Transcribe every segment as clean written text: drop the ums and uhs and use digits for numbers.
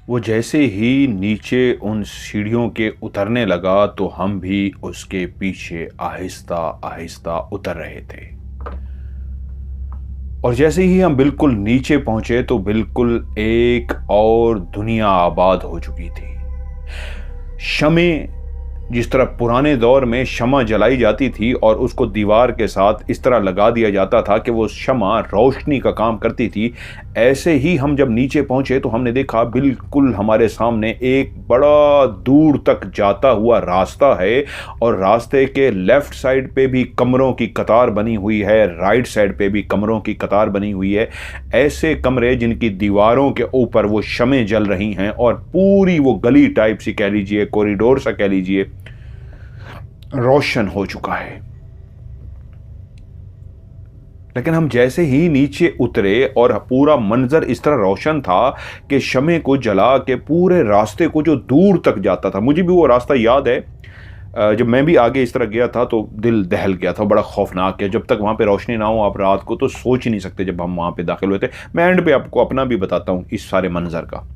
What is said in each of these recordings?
वो जैसे ही नीचे उन सीढ़ियों के उतरने लगा तो हम भी उसके पीछे आहिस्ता आहिस्ता उतर रहे थे। और जैसे ही हम बिल्कुल नीचे पहुंचे तो बिल्कुल एक और दुनिया आबाद हो चुकी थी। शमें, जिस तरह पुराने दौर में शमा जलाई जाती थी और उसको दीवार के साथ इस तरह लगा दिया जाता था कि वो शमा रोशनी का काम करती थी, ऐसे ही हम जब नीचे पहुंचे तो हमने देखा बिल्कुल हमारे सामने एक बड़ा दूर तक जाता हुआ रास्ता है और रास्ते के लेफ्ट साइड पे भी कमरों की कतार बनी हुई है, राइट साइड पे भी कमरों की कतार बनी हुई है। ऐसे कमरे जिनकी दीवारों के ऊपर वो शमें जल रही हैं और पूरी वो गली टाइप सी कह लीजिए, कॉरिडोर सा कह लीजिए, रोशन हो चुका है। लेकिन हम जैसे ही नीचे उतरे और पूरा मंजर इस तरह रोशन था कि शमे को जला के पूरे रास्ते को जो दूर तक जाता था, मुझे भी वो रास्ता याद है। जब मैं भी आगे इस तरह गया था तो दिल दहल गया था, बड़ा खौफनाक है। जब तक वहां पे रोशनी ना हो आप रात को तो सोच ही नहीं सकते। जब हम वहां पे दाखिल हुए थे, मैं एंड पे आपको अपना भी बताता हूं इस सारे मंजर का।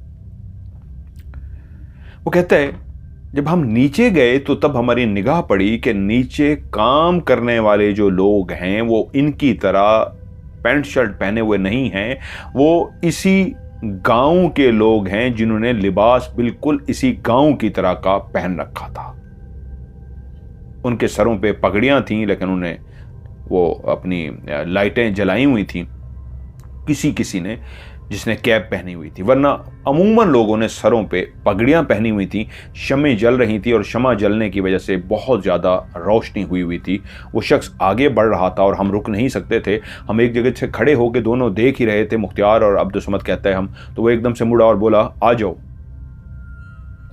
वो कहता है जब हम नीचे गए तो तब हमारी निगाह पड़ी कि नीचे काम करने वाले जो लोग हैं वो इनकी तरह पैंट शर्ट पहने हुए नहीं हैं। वो इसी गांव के लोग हैं जिन्होंने लिबास बिल्कुल इसी गांव की तरह का पहन रखा था। उनके सरों पे पगड़ियां थीं, लेकिन उन्हें वो अपनी लाइटें जलाई हुई थीं। किसी किसी ने, जिसने कैप पहनी हुई थी, वरना अमूमन लोगों ने सरों पे पगड़ियां पहनी हुई थी। शमें जल रही थी और शमा जलने की वजह से बहुत ज़्यादा रोशनी हुई हुई थी। वो शख्स आगे बढ़ रहा था और हम रुक नहीं सकते थे। हम एक जगह से खड़े होकर दोनों देख ही रहे थे, मुख्तियार और अब्दुल-समद कहता है हम, तो वो एकदम से मुड़ा और बोला आ जाओ,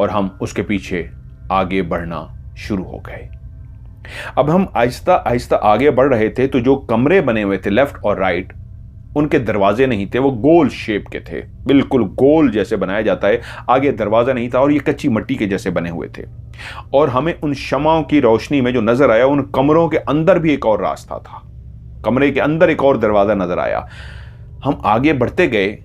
और हम उसके पीछे आगे बढ़ना शुरू हो गए। अब हम आहिस्ता आहिस्ता आगे बढ़ रहे थे तो जो कमरे बने हुए थे लेफ्ट और राइट, उनके दरवाजे नहीं थे, वो गोल शेप के थे, बिल्कुल गोल जैसे बनाया जाता है। आगे दरवाजा नहीं था और ये कच्ची मिट्टी के जैसे बने हुए थे। और हमें उन शमाओं की रोशनी में जो नजर आया, उन कमरों के अंदर भी एक और रास्ता था, कमरे के अंदर एक और दरवाजा नजर आया। हम आगे बढ़ते गए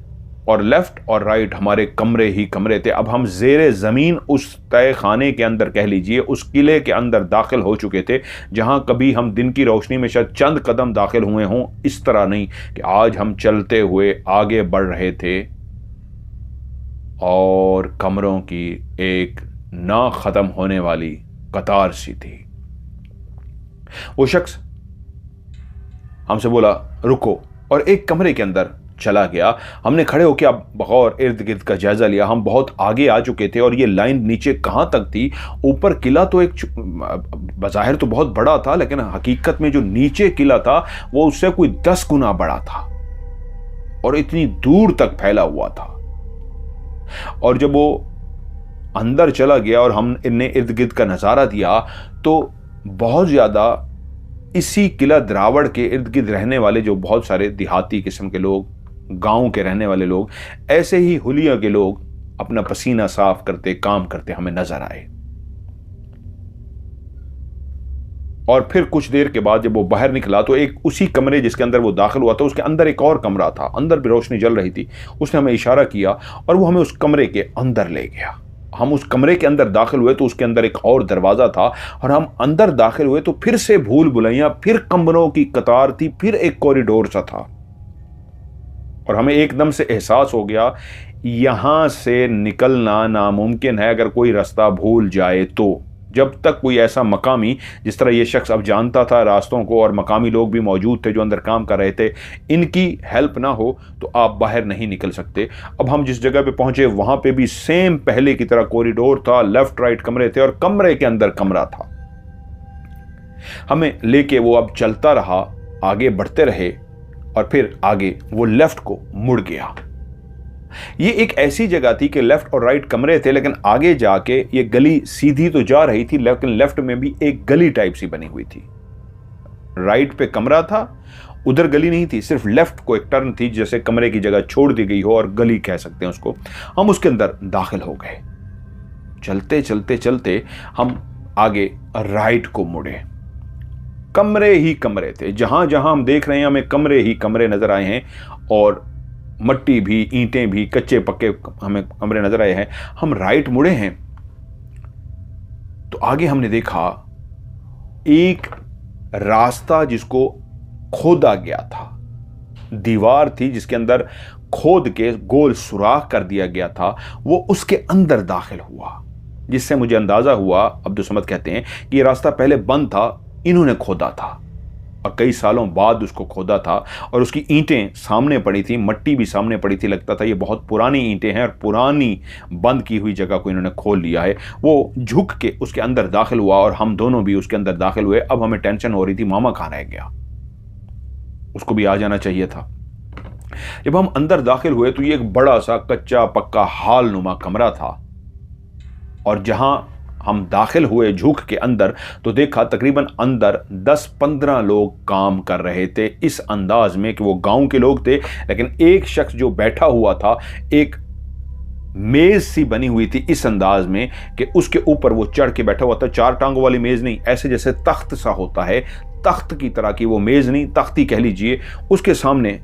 और लेफ्ट और राइट हमारे कमरे ही कमरे थे। अब हम जेरे जमीन उस तय खाने के अंदर कह लीजिए, उस किले के अंदर दाखिल हो चुके थे, जहां कभी हम दिन की रोशनी में शायद चंद कदम दाखिल हुए हों। इस तरह नहीं कि आज हम चलते हुए आगे बढ़ रहे थे और कमरों की एक ना खत्म होने वाली कतार सी थी। वो शख्स हमसे बोला रुको, और एक कमरे के अंदर चला गया। हमने खड़े होकर अब बगौर इर्द गिर्द का जायजा लिया। हम बहुत आगे आ चुके थे और ये लाइन नीचे कहां तक थी। ऊपर किला तो एक बज़ाहिर तो बहुत बड़ा था, लेकिन हकीकत में जो नीचे किला था वो उससे कोई 10 गुना बड़ा था और इतनी दूर तक फैला हुआ था। और जब वो अंदर चला गया और हम इन्हें इर्द गिर्द का नजारा दिया तो बहुत ज्यादा इसी किला द्रावड़ के इर्द गिर्द रहने वाले जो बहुत सारे देहाती किस्म के लोग, गांव के रहने वाले लोग, ऐसे ही हुलिया के लोग अपना पसीना साफ करते, काम करते हमें नजर आए। और फिर कुछ देर के बाद जब वो बाहर निकला तो एक उसी कमरे जिसके अंदर वो दाखिल हुआ था, उसके अंदर एक और कमरा था, अंदर भी रोशनी जल रही थी। उसने हमें इशारा किया और वो हमें उस कमरे के अंदर ले गया। हम उस कमरे के अंदर दाखिल हुए तो उसके अंदर एक और दरवाजा था, और हम अंदर दाखिल हुए तो फिर से भूल भुलैया, फिर कमरों की कतार थी, फिर एक कॉरिडोर सा था। और हमें एकदम से एहसास हो गया यहां से निकलना नामुमकिन है अगर कोई रास्ता भूल जाए तो। जब तक कोई ऐसा मकामी, जिस तरह ये शख्स अब जानता था रास्तों को, और मकामी लोग भी मौजूद थे जो अंदर काम कर रहे थे, इनकी हेल्प ना हो तो आप बाहर नहीं निकल सकते। अब हम जिस जगह पे पहुंचे वहां पे भी सेम पहले की तरह कॉरिडोर था, लेफ्ट राइट कमरे थे और कमरे के अंदर कमरा था। हमें लेके वो अब चलता रहा, आगे बढ़ते रहे, और फिर आगे वो लेफ्ट को मुड़ गया। ये एक ऐसी जगह थी कि लेफ्ट और राइट कमरे थे, लेकिन आगे जाके ये गली सीधी तो जा रही थी, लेकिन लेफ्ट में भी एक गली टाइप सी बनी हुई थी। राइट पे कमरा था, उधर गली नहीं थी, सिर्फ लेफ्ट को एक टर्न थी, जैसे कमरे की जगह छोड़ दी गई हो और गली कह सकते हैं उसको। हम उसके अंदर दाखिल हो गए। चलते चलते चलते हम आगे राइट को मुड़े। कमरे ही कमरे थे, जहां जहां हम देख रहे हैं हमें कमरे ही कमरे नजर आए हैं। और मट्टी भी, ईंटें भी, कच्चे पक्के हमें कमरे नजर आए हैं। हम राइट मुड़े हैं तो आगे हमने देखा एक रास्ता जिसको खोदा गया था, दीवार थी जिसके अंदर खोद के गोल सुराख कर दिया गया था, वो उसके अंदर दाखिल हुआ, जिससे मुझे अंदाजा हुआ, अब्दुल समद कहते हैं कि ये रास्ता पहले बंद था, इन्होंने खोदा था और कई सालों बाद उसको खोदा था और उसकी ईंटें सामने पड़ी थी, मट्टी भी सामने पड़ी थी, लगता था ये बहुत पुरानी ईंटें हैं और पुरानी बंद की हुई जगह को इन्होंने खोल लिया है। वो झुक के उसके अंदर दाखिल हुआ और हम दोनों भी उसके अंदर दाखिल हुए। अब हमें टेंशन हो रही थी, मामा कहाँ रह गया, उसको भी आ जाना चाहिए था। जब हम अंदर दाखिल हुए तो ये एक बड़ा सा कच्चा पक्का हाल नुमा कमरा था और जहां हम दाखिल हुए झुक के अंदर तो देखा तकरीबन अंदर 10-15 लोग काम कर रहे थे, इस अंदाज में कि वो गांव के लोग थे, लेकिन एक शख्स जो बैठा हुआ था, एक मेज सी बनी हुई थी इस अंदाज में कि उसके ऊपर वो चढ़ के बैठा हुआ था। 4 टांगों वाली मेज नहीं, ऐसे जैसे तख्त सा होता है, तख्त की तरह की वो मेज नहीं, तख्ती कह लीजिए। उसके सामने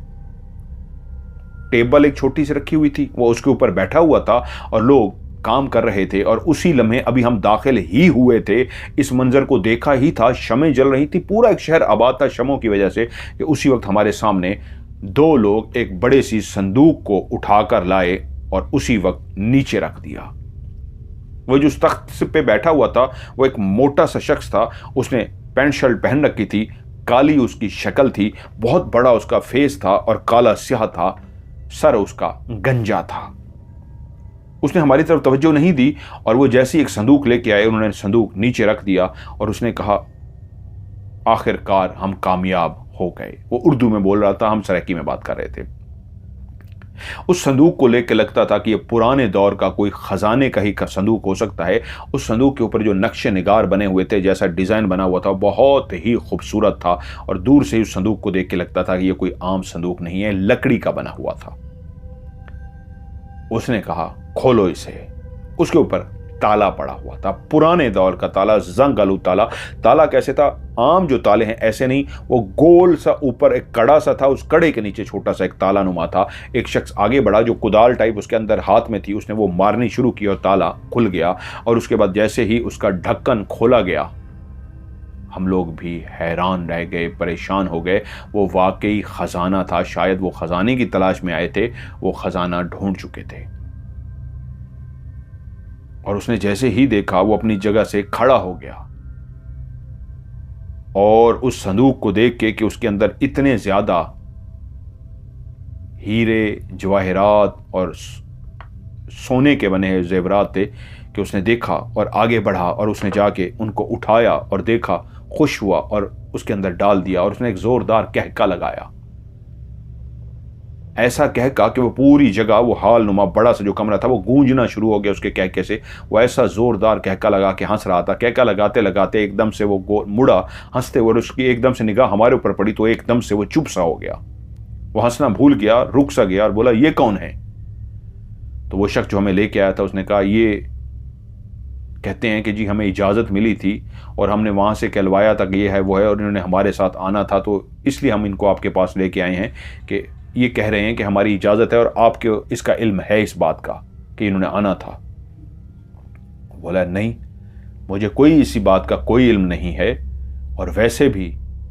टेबल एक छोटी सी रखी हुई थी, वो उसके ऊपर बैठा हुआ था और लोग काम कर रहे थे। और उसी लम्हे अभी हम दाखिल ही हुए थे, इस मंजर को देखा ही था, शमें जल रही थी, पूरा एक शहर आबाद था शमों की वजह से, कि उसी वक्त हमारे सामने 2 लोग एक बड़े सी संदूक को उठाकर लाए और उसी वक्त नीचे रख दिया। वो जो उस तख्त पे बैठा हुआ था वो एक मोटा सा शख्स था, उसने पैंट शर्ट पहन रखी थी, काली उसकी शक्ल थी, बहुत बड़ा उसका फेस था और काला स्याह था, सर उसका गंजा था। उसने हमारी तरफ तवज्जो नहीं दी और वो जैसे एक संदूक लेके आए, उन्होंने संदूक नीचे रख दिया और उसने कहा आखिरकार हम कामयाब हो गए। वो उर्दू में बोल रहा था, हम सराइकी में बात कर रहे थे। उस संदूक को लेकर लगता था कि ये पुराने दौर का कोई खजाने का ही संदूक हो सकता है। उस संदूक के ऊपर जो नक्शे निगार बने हुए थे, जैसा डिज़ाइन बना हुआ था, बहुत ही खूबसूरत था और दूर से उस संदूक को देख के लगता था कि ये कोई आम संदूक नहीं है, लकड़ी का बना हुआ था। उसने कहा खोलो इसे। उसके ऊपर ताला पड़ा हुआ था, पुराने दौर का ताला, जंग आलू ताला। ताला कैसे था? आम जो ताले हैं ऐसे नहीं, वो गोल सा ऊपर एक कड़ा सा था, उस कड़े के नीचे छोटा सा एक ताला नुमा था। एक शख्स आगे बढ़ा जो कुदाल टाइप उसके अंदर हाथ में थी, उसने वो मारनी शुरू की और ताला खुल गया। और उसके बाद जैसे ही उसका ढक्कन खोला गया, हम लोग भी हैरान रह गए, परेशान हो गए। वो वाकई खजाना था, शायद वो खजाने की तलाश में आए थे, वो खजाना ढूंढ चुके थे। और उसने जैसे ही देखा वो अपनी जगह से खड़ा हो गया और उस संदूक को देख के कि उसके अंदर इतने ज्यादा हीरे, जवाहरात और सोने के बने जेवरात थे कि उसने देखा और आगे बढ़ा और उसने जाके उनको उठाया और देखा, खुश हुआ और उसके अंदर डाल दिया। और उसने एक जोरदार कहका लगाया, ऐसा कहका कि वो पूरी जगह, वो हाल नुमा बड़ा सा जो कमरा था, वो गूंजना शुरू हो गया उसके कहके से। वो ऐसा जोरदार कहका लगा के हंस रहा था। कहका लगाते लगाते एकदम से वो मुड़ा हंसते हुए, उसकी एकदम से निगाह हमारे ऊपर पड़ी तो एकदम से वो चुप सा हो गया, वो हंसना भूल गया, रुक सा गया और बोला ये कौन है? तो वो शख्स जो हमें लेके आया था उसने कहा ये कहते हैं कि जी हमें इजाज़त मिली थी और हमने वहाँ से कहलवाया था कि ये है वो है और इन्होंने हमारे साथ आना था, तो इसलिए हम इनको आपके पास लेके आए हैं कि ये कह रहे हैं कि हमारी इजाज़त है और आपके इसका इल्म है इस बात का कि इन्होंने आना था। बोला नहीं, मुझे कोई इसी बात का कोई इल्म नहीं है और वैसे भी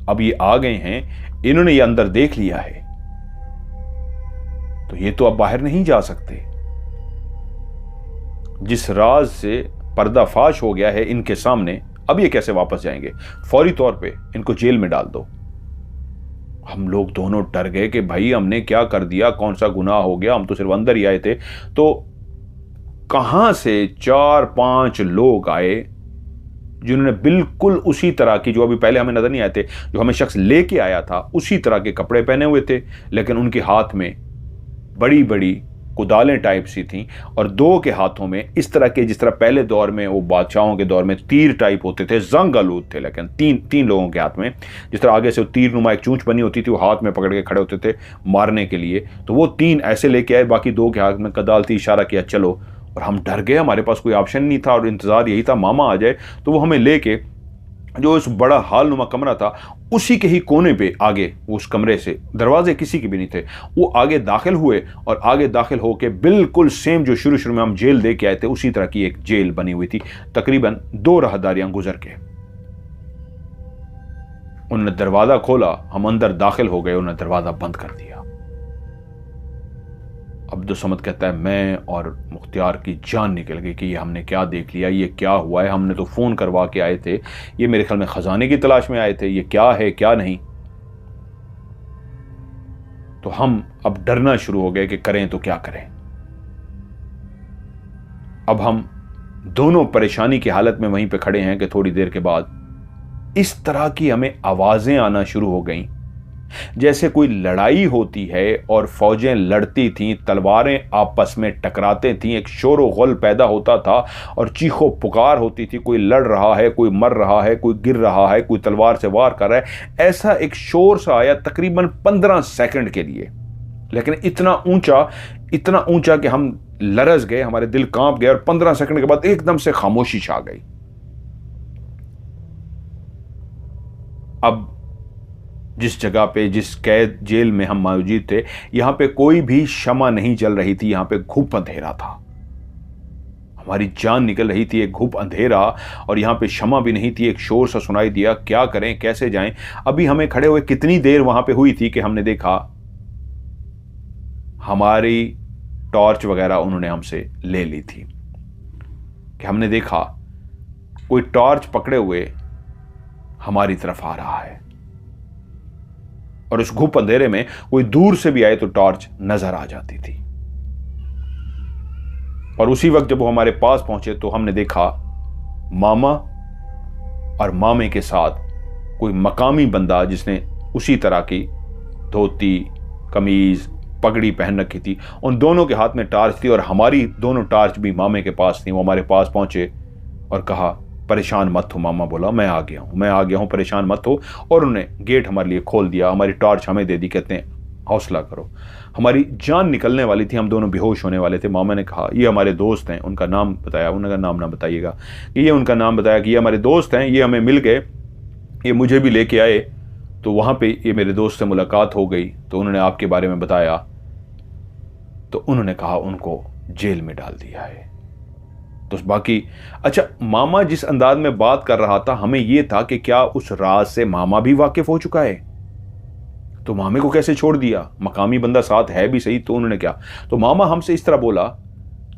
अब ये आ गए हैं, इन्होंने ये अंदर देख लिया है तो ये तो अब बाहर नहीं जा सकते। जिस राज से पर्दाफाश हो गया है इनके सामने, अब ये कैसे वापस जाएंगे? फौरी तौर पे इनको जेल में डाल दो। हम लोग दोनों डर गए कि भाई हमने क्या कर दिया, कौन सा गुनाह हो गया, हम तो सिर्फ अंदर ही आए थे। तो कहां से 4-5 लोग आए जिन्होंने बिल्कुल उसी तरह की, जो अभी पहले हमें नजर नहीं आए थे, जो हमें शख्स लेके आया था, उसी तरह के कपड़े पहने हुए थे, लेकिन उनके हाथ में बड़ी बड़ी कुदालें टाइप सी थी और 2 के हाथों में इस तरह के, जिस तरह पहले दौर में वो बादशाहों के दौर में तीर टाइप होते थे, जंग आलूद थे, लेकिन तीन लोगों के हाथ में जिस तरह आगे से वो तीर नुमा एक चूंच बनी होती थी, वो हाथ में पकड़ के खड़े होते थे मारने के लिए। तो वो 3 ऐसे लेके आए, बाकी 2 के हाथ में कदाल थी, इशारा किया चलो। और हम डर गए, हमारे पास कोई ऑप्शन नहीं था और इंतज़ार यही था मामा आ जाए। तो वो हमें लेके जो इस बड़ा हॉल नुमा कमरा था, उसी के ही कोने पे आगे, उस कमरे से दरवाजे किसी के भी नहीं थे, वो आगे दाखिल हुए और आगे दाखिल होके बिल्कुल सेम जो शुरू शुरू में हम जेल देख के आए थे उसी तरह की एक जेल बनी हुई थी। तकरीबन 2 राहदारियां गुजर के उन्होंने दरवाजा खोला, हम अंदर दाखिल हो गए, उन्होंने दरवाजा बंद कर दिया। अब्दुल समद कहता है मैं और मुख्तियार की जान निकल गई कि ये हमने क्या देख लिया, ये क्या हुआ है। हमने तो फ़ोन करवा के आए थे, ये मेरे ख्याल में ख़जाने की तलाश में आए थे, ये क्या है क्या नहीं। तो हम अब डरना शुरू हो गए कि करें तो क्या करें। अब हम दोनों परेशानी की हालत में वहीं पे खड़े हैं कि थोड़ी देर के बाद इस तरह की हमें आवाज़ें आना शुरू हो गईं जैसे कोई लड़ाई होती है और फौजें लड़ती थीं, तलवारें आपस में टकराते थीं, एक शोर व गुल पैदा होता था और चीखो पुकार होती थी, कोई लड़ रहा है, कोई मर रहा है, कोई गिर रहा है, कोई तलवार से वार कर रहा है। ऐसा एक शोर सा आया तकरीबन 15 सेकंड के लिए, लेकिन इतना ऊंचा कि हम लरज गए, हमारे दिल कांप गए और 15 सेकंड के बाद एकदम से खामोशी छा गई। अब जिस जगह पे, जिस कैद जेल में हम मौजूद थे, यहां पे कोई भी शमा नहीं जल रही थी, यहां पे घुप अंधेरा था। हमारी जान निकल रही थी, एक घुप अंधेरा, और यहां पे शमा भी नहीं थी। एक शोर सा सुनाई दिया, क्या करें कैसे जाएं। अभी हमें खड़े हुए कितनी देर वहां पे हुई थी कि हमने देखा हमारी टॉर्च वगैरह उन्होंने हमसे ले ली थी, कि हमने देखा कोई टॉर्च पकड़े हुए हमारी तरफ आ रहा है, और उस घुप अंधेरे में कोई दूर से भी आए तो टॉर्च नजर आ जाती थी। और उसी वक्त जब वो हमारे पास पहुंचे तो हमने देखा मामा और मामे के साथ कोई मकामी बंदा जिसने उसी तरह की धोती, कमीज, पगड़ी पहन रखी थी, उन दोनों के हाथ में टॉर्च थी और हमारी दोनों टॉर्च भी मामे के पास थी। वो हमारे पास पहुंचे और कहा परेशान मत हो। मामा बोला मैं आ गया हूं, परेशान मत हो। और उन्होंने गेट हमारे लिए खोल दिया, हमारी टॉर्च हमें दे दी, कहते हैं हौसला करो। हमारी जान निकलने वाली थी, हम दोनों बेहोश होने वाले थे। मामा ने कहा ये हमारे दोस्त हैं, उनका नाम बताया, उनका नाम ना बताइएगा, कि ये उनका नाम बताया कि ये हमारे दोस्त हैं, ये हमें मिल गए, ये मुझे भी लेके आए। तो वहाँ पे ये मेरे दोस्त से मुलाकात हो गई, तो उन्होंने आपके बारे में बताया, तो उन्होंने कहा उनको जेल में डाल दिया है। तो बाकी अच्छा, मामा जिस अंदाज में बात कर रहा था, हमें यह था कि क्या उस राज से मामा भी वाकिफ हो चुका है, तो मामे को कैसे छोड़ दिया। मकामी बंदा साथ है भी सही, तो उन्होंने क्या, तो मामा हमसे इस तरह बोला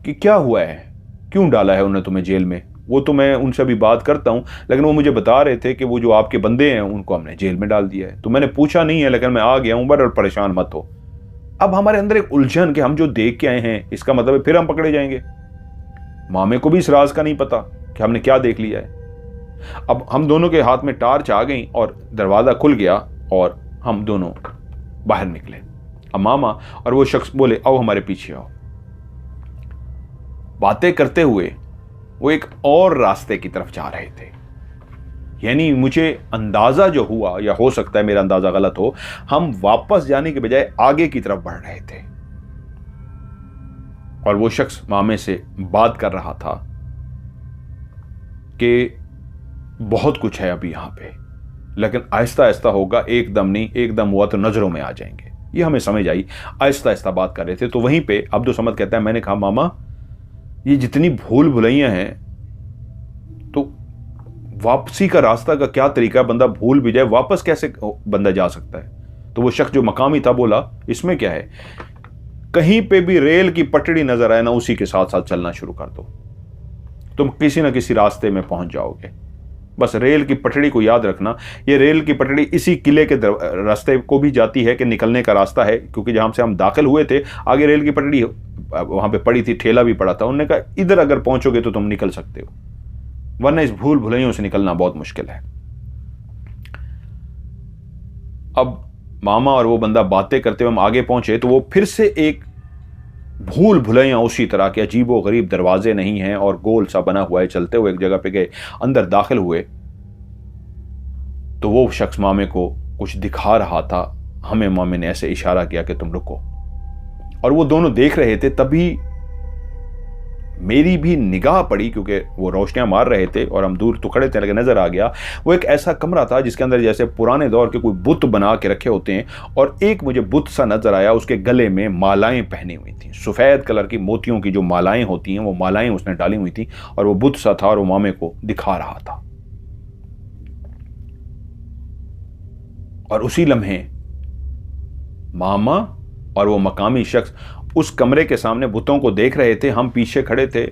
कि क्या हुआ है, क्यों डाला है उन्होंने तुम्हें जेल में। वो तो मैं उनसे भी बात करता हूं, लेकिन वो मुझे बता रहे थे कि वो जो आपके बंदे हैं उनको हमने जेल में डाल दिया है। तो मैंने पूछा नहीं है, लेकिन मैं आ गया हूं, बड़ा परेशान मत हो। अब हमारे अंदर एक उलझन कि हम जो देख के आए हैं इसका मतलब है फिर हम पकड़े जाएंगे। मामे को भी इस राज का नहीं पता कि हमने क्या देख लिया है। अब हम दोनों के हाथ में टार्च आ गई और दरवाजा खुल गया और हम दोनों बाहर निकले। अब मामा और वो शख्स बोले आओ हमारे पीछे आओ। बातें करते हुए वो एक और रास्ते की तरफ जा रहे थे। यानी मुझे अंदाजा जो हुआ, या हो सकता है मेरा अंदाजा गलत हो, हम वापस जाने के बजाय आगे की तरफ बढ़ रहे थे। और वो शख्स मामे से बात कर रहा था कि बहुत कुछ है अभी यहां पे, लेकिन आहिस्ता आहिस्ता होगा, एकदम नहीं, एकदम हुआ तो नजरों में आ जाएंगे। ये हमें समझ आई, आहिस्ता आहिस्ता बात कर रहे थे। तो वहीं पे अब्दुल समद कहता है, मैंने कहा मामा ये जितनी भूल भुलैयां हैं, तो वापसी का रास्ता का क्या तरीका, बंदा भूल भी जाए वापस कैसे बंदा जा सकता है। तो वो शख्स जो मकामी था बोला इसमें क्या है, कहीं पे भी रेल की पटड़ी नजर आए ना, उसी के साथ साथ चलना शुरू कर दो, तुम किसी ना किसी रास्ते में पहुंच जाओगे। बस रेल की पटड़ी को याद रखना, ये रेल की पटड़ी इसी किले के रास्ते को भी जाती है कि निकलने का रास्ता है, क्योंकि जहां से हम दाखिल हुए थे आगे रेल की पटड़ी वहां पे पड़ी थी, ठेला भी पड़ा था। उन्होंने कहा इधर अगर पहुंचोगे तो तुम निकल सकते हो, वरना इस भूल भुलैयों से निकलना बहुत मुश्किल है। अब मामा और वो बंदा बातें करते हुए हम आगे पहुंचे, तो वो फिर से एक भूल भुलैयां उसी तरह के अजीबो गरीब, दरवाजे नहीं हैं और गोल सा बना हुआ है। चलते हुए एक जगह पे गए, अंदर दाखिल हुए तो वो शख्स मामे को कुछ दिखा रहा था। हमें मामे ने ऐसे इशारा किया कि तुम रुको, और वो दोनों देख रहे थे। तभी मेरी भी निगाह पड़ी, क्योंकि वो रोशनियां मार रहे थे और हम दूर तो खड़े थे, लेकिन नजर आ गया वो एक ऐसा कमरा था जिसके अंदर जैसे पुराने दौर के कोई बुत बना के रखे होते हैं, और एक मुझे बुत सा नजर आया, उसके गले में मालाएं पहनी हुई थी, सफेद कलर की मोतियों की जो मालाएं होती हैं वो मालाएं उसने डाली हुई थी, और वो बुत सा था और वो मामे को दिखा रहा था। और उसी लम्हे मामा और वो मकामी शख्स उस कमरे के सामने बुतों को देख रहे थे। हम पीछे खड़े थे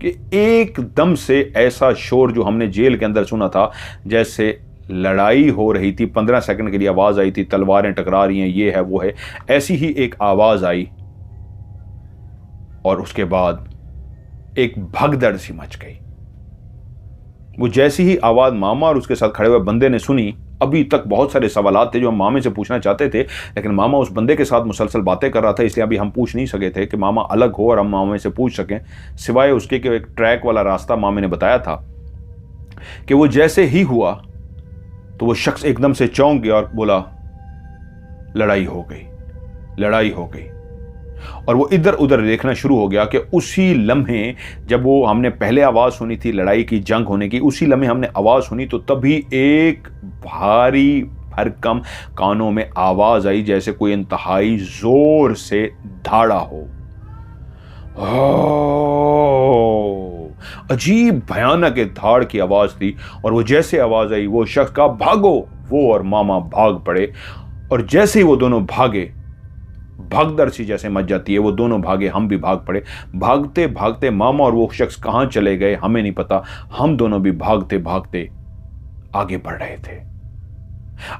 कि एकदम से ऐसा शोर जो हमने जेल के अंदर सुना था, जैसे लड़ाई हो रही थी, 15 सेकंड के लिए आवाज आई थी, तलवारें टकरा रही हैं, ये है वो है, ऐसी ही एक आवाज आई, और उसके बाद एक भगदड़ सी मच गई। वो जैसी ही आवाज मामा और उसके साथ खड़े हुए बंदे ने सुनी, अभी तक बहुत सारे सवालात थे जो हम मामे से पूछना चाहते थे, लेकिन मामा उस बंदे के साथ मुसलसल बातें कर रहा था, इसलिए अभी हम पूछ नहीं सके थे कि मामा अलग हो और हम मामे से पूछ सकें, सिवाय उसके कि एक ट्रैक वाला रास्ता मामे ने बताया था कि वो जैसे ही हुआ तो वो शख्स एकदम से चौंक गया और बोला, लड़ाई हो गई, लड़ाई हो गई। और वो इधर उधर देखना शुरू हो गया कि उसी लम्हे जब वो हमने पहले आवाज सुनी थी लड़ाई की, जंग होने की, उसी लम्हे हमने आवाज सुनी तो तभी एक भारी भरकम कानों में आवाज आई, जैसे कोई इंतहाई जोर से धाड़ा हो। अजीब भयानक एक धाड़ की आवाज थी, और वो जैसे आवाज आई वो शख्स का भागो, वो और मामा भाग पड़े, और जैसे ही वो दोनों भागे, भागदड़ सी जैसे मच जाती है, वो दोनों भागे, हम भी भाग पड़े। भागते भागते मामा और वो शख्स कहां चले गए हमें नहीं पता, हम दोनों भी भागते भागते आगे बढ़ रहे थे।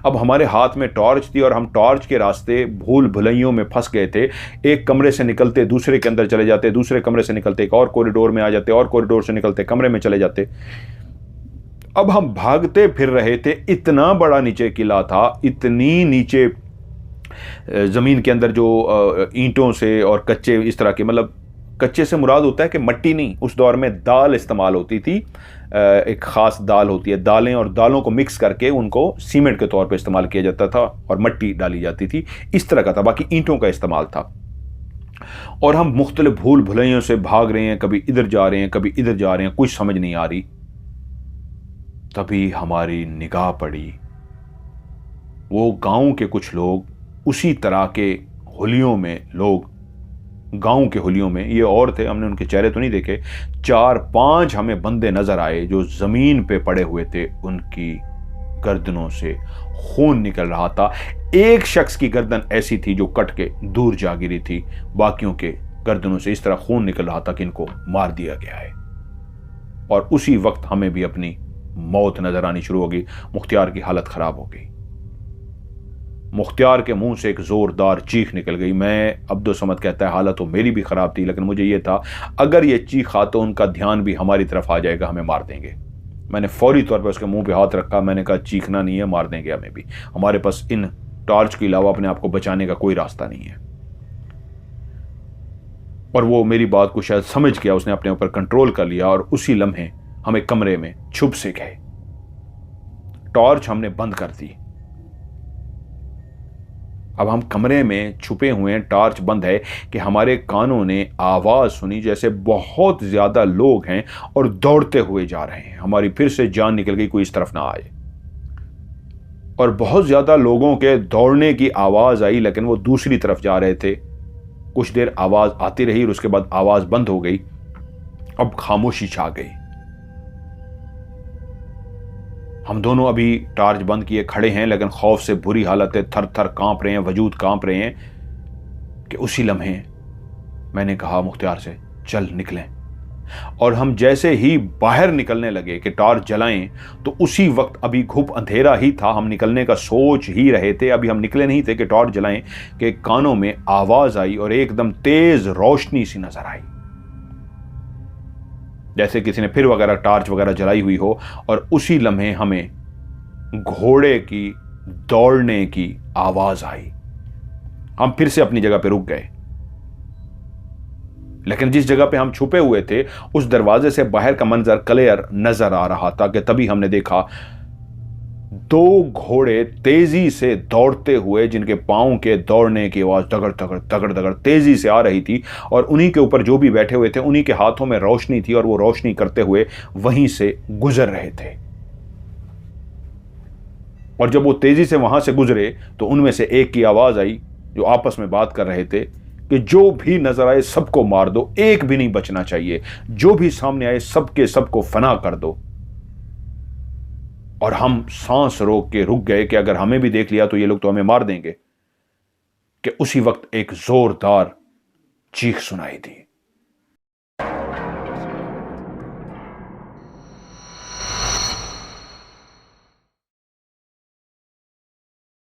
अब हमारे हाथ में टॉर्च थी और हम टॉर्च के रास्ते भूल भुलैयों में फंस गए थे। एक कमरे से निकलते दूसरे के अंदर चले जाते, दूसरे कमरे से निकलते एक और कॉरिडोर में आ जाते, और कॉरिडोर से निकलते कमरे में चले जाते। अब हम भागते फिर रहे थे, इतना बड़ा नीचे किला था, इतनी नीचे जमीन के अंदर जो ईंटों से और कच्चे इस तरह के, मतलब कच्चे से मुराद होता है कि मट्टी नहीं, उस दौर में दाल इस्तेमाल होती थी, एक खास दाल होती है, दालें और दालों को मिक्स करके उनको सीमेंट के तौर पे इस्तेमाल किया जाता था और मट्टी डाली जाती थी, इस तरह का था, बाकी ईंटों का इस्तेमाल था। और हम मुख्तलिफ भूल भुलैयों से भाग रहे हैं, कभी इधर जा रहे हैं कभी इधर जा रहे हैं, कुछ समझ नहीं आ रही। तभी हमारी निगाह पड़ी, वो गांव के कुछ लोग, उसी तरह के होलियों में लोग, गांव के होलियों में, ये और थे, हमने उनके चेहरे तो नहीं देखे, 4-5 हमें बंदे नजर आए जो जमीन पे पड़े हुए थे, उनकी गर्दनों से खून निकल रहा था। एक शख्स की गर्दन ऐसी थी जो कट के दूर जा गिरी थी, बाकियों के गर्दनों से इस तरह खून निकल रहा था कि इनको मार दिया गया है। और उसी वक्त हमें भी अपनी मौत नजर आनी शुरू हो गई। मुख्तियार की हालत खराब हो गई, मुख्तियार के मुंह से एक जोरदार चीख निकल गई। मैं, अब्दुल समद कहता है, हालत तो मेरी भी खराब थी, लेकिन मुझे यह था अगर ये चीखा तो उनका ध्यान भी हमारी तरफ आ जाएगा, हमें मार देंगे। मैंने फौरी तौर पर उसके मुंह पे हाथ रखा, मैंने कहा चीखना नहीं है, मार देंगे हमें भी, हमारे पास इन टॉर्च के अलावा अपने आप को बचाने का कोई रास्ता नहीं है। और वो मेरी बात को शायद समझ गया, उसने अपने ऊपर कंट्रोल कर लिया और उसी लम्हे हम एक कमरे में छुप से गए। टॉर्च हमने बंद कर दी। अब हम कमरे में छुपे हुए हैं, टॉर्च बंद है, कि हमारे कानों ने आवाज सुनी जैसे बहुत ज्यादा लोग हैं और दौड़ते हुए जा रहे हैं। हमारी फिर से जान निकल गई, कोई इस तरफ ना आए। और बहुत ज्यादा लोगों के दौड़ने की आवाज आई, लेकिन वो दूसरी तरफ जा रहे थे। कुछ देर आवाज आती रही और उसके बाद आवाज बंद हो गई। अब खामोशी छा गई। हम दोनों अभी टॉर्च बंद किए खड़े हैं, लेकिन खौफ से बुरी हालत है, थर थर कांप रहे हैं, वजूद कांप रहे हैं। कि उसी लम्हे मैंने कहा मुख्तियार से, चल निकलें। और हम जैसे ही बाहर निकलने लगे कि टॉर्च जलाएं, तो उसी वक्त अभी घुप अंधेरा ही था, हम निकलने का सोच ही रहे थे, अभी हम निकले नहीं थे कि टॉर्च जलाएं, कि कानों में आवाज आई और एकदम तेज रोशनी सी नजर आई, जैसे किसी ने फिर वगैरह टॉर्च वगैरह जलाई हुई हो। और उसी लम्हे हमें घोड़े की दौड़ने की आवाज आई। हम फिर से अपनी जगह पे रुक गए, लेकिन जिस जगह पे हम छुपे हुए थे उस दरवाजे से बाहर का मंजर क्लियर नजर आ रहा था। कि तभी हमने देखा दो घोड़े तेजी से दौड़ते हुए, जिनके पांव के दौड़ने की आवाज दगड़ दगड़ दगड़ दगड़ तेजी से आ रही थी, और उन्हीं के ऊपर जो भी बैठे हुए थे उन्हीं के हाथों में रोशनी थी, और वो रोशनी करते हुए वहीं से गुजर रहे थे। और जब वो तेजी से वहां से गुजरे तो उनमें से एक की आवाज आई, जो आपस में बात कर रहे थे, कि जो भी नजर आए सबको मार दो, एक भी नहीं बचना चाहिए, जो भी सामने आए सबके सबको फना कर दो। और हम सांस रोक के रुक गए कि अगर हमें भी देख लिया तो ये लोग तो हमें मार देंगे। कि उसी वक्त एक जोरदार चीख सुनाई दी।